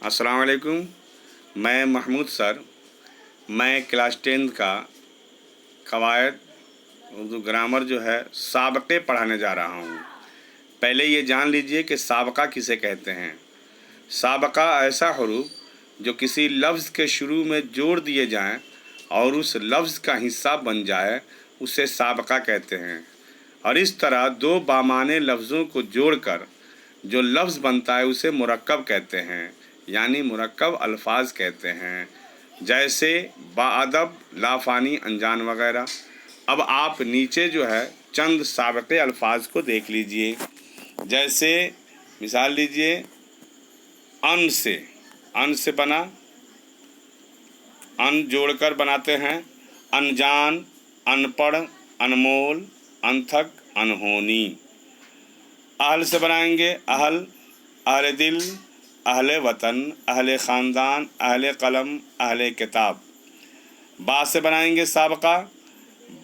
अस्सलाम वालेकुम। मैं महमूद सर, मैं क्लास 10 का क़वायद उर्दू ग्रामर जो है साबक़े पढ़ाने जा रहा हूँ। पहले ये जान लीजिए कि साबक़ा किसे कहते हैं। साबक़ा ऐसा हुरूफ जो किसी लफ्ज़ के शुरू में जोड़ दिए जाएं और उस लफ्ज़ का हिस्सा बन जाए, उसे साबक़ा कहते हैं। और इस तरह दो बामाने लफ्ज़ों को जोड़कर जो लफ्ज़ बनता है उसे मुरक्कब कहते हैं, यानी मुरक्कब अल्फाज कहते हैं, जैसे बाअदब, लाफ़ानी, अनजान वगैरह। अब आप नीचे जो है चंद साबक़े अल्फाज को देख लीजिए। जैसे मिसाल लीजिए, अन से बना, अन जोड़कर बनाते हैं अनजान, अनपढ़, अनमोल, अनथक, अनहोनी। अहल से बनाएंगे अहल, अहले दिल, अहले वतन, अहले ख़ानदान, अहले कलम, अहले किताब। बा से बनाएंगे साबक़ा,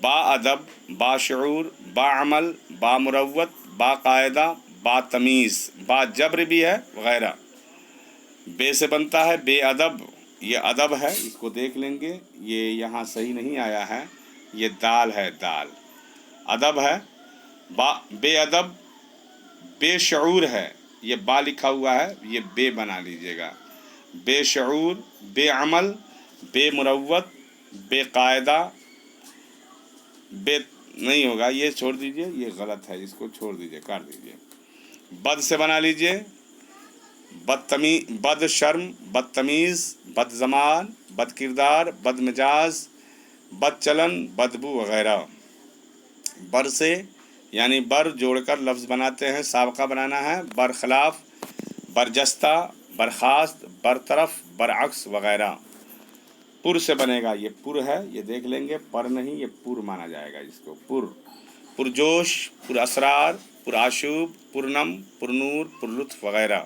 बाअदब, बाशऊर, बाअमल, बामुरव्वत, बाक़ायदा, बातमीज़, बाजब्र भी है वगैरह। बे से बनता है बेअदब, ये अदब है, इसको देख लेंगे, ये यहाँ सही नहीं आया है, ये दाल है, दाल अदब है। बेअदब बेशऊर है, ये बा लिखा हुआ है, ये बे बना लीजिएगा। बेशऊर, बेअमल, बेमुरव्वत, बेकायदा, बे नहीं होगा, ये छोड़ दीजिए, ये गलत है, इसको छोड़ दीजिए, काट दीजिए। बद से बना लीजिए बदशर्म, बदतमीज़, बदज़मान, बदकिरदार, बदमिजाज, बदचलन, बदबू वगैरह। बर से यानी बर जोड़कर लफ्ज़ बनाते हैं, साबक़ा बनाना है। बरखिलाफ़, बरजस्ता, बरखास्त, बरतरफ, बरअक्स वगैरह। पुर से बनेगा, ये पुर है, ये देख लेंगे, पर नहीं, ये पुर माना जाएगा इसको। पुरजोश, पुरअसरार, पुरआशूब, पुरनम, पुरनूर, पुरलुत्फ़ वगैरह।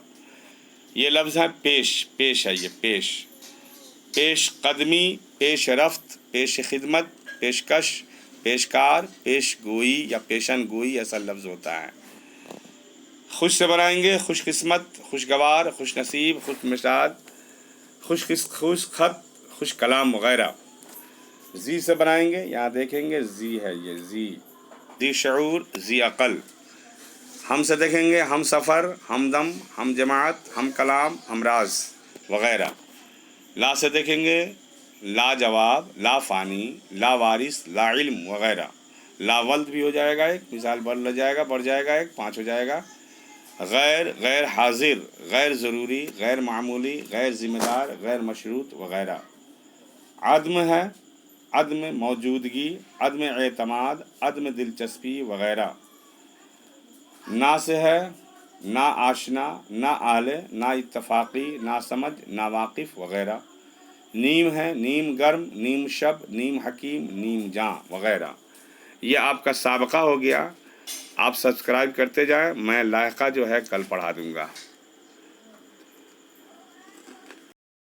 ये लफ्ज़ हैं पेश है, ये पेश कदमी, पेश रफ्त, पेश खिदमत, पेशकश, पेशकार, पेश गोई या पेशन गोई, ऐसा लफ्ज़ होता है। खुश से बनाएंगे खुशकिस्मत, खुशगवार, खुश नसीब, खुश मिजाज, खुश खत, खुश कलाम वगैरह। जी से बनाएंगे, यहाँ देखेंगे जी है, ये जी शऊर, जी अक़ल। हम से देखेंगे हम सफ़र, हमदम, हम जमात, हम कलाम, हम राज वगैरह। ला से देखेंगे लाजवाब, लाफ़ानी, लावारिस, लाइल्म वगैरह। लावल्द भी हो जाएगा एक, मिसाल बढ़ जाएगा एक, 5 हो जाएगा। गैर हाजिर, गैर ज़रूरी, गैर मामूली, गैर ज़िम्मेदार, गैर मशरूत वगैरह। अदम है, अदम मौजूदगी, अदम एतमाद, अदम दिलचस्पी वगैरह। ना से है ना आशना, ना आले, ना इत्तफाक़ी, ना समझ, ना वाकिफ़ वगैरह। नीम है, नीम गर्म, नीम शब, नीम हकीम, नीम जां वगैरह। ये आपका साबक़ा हो गया। आप सब्सक्राइब करते जाएं, मैं लायक़ा जो है कल पढ़ा दूँगा।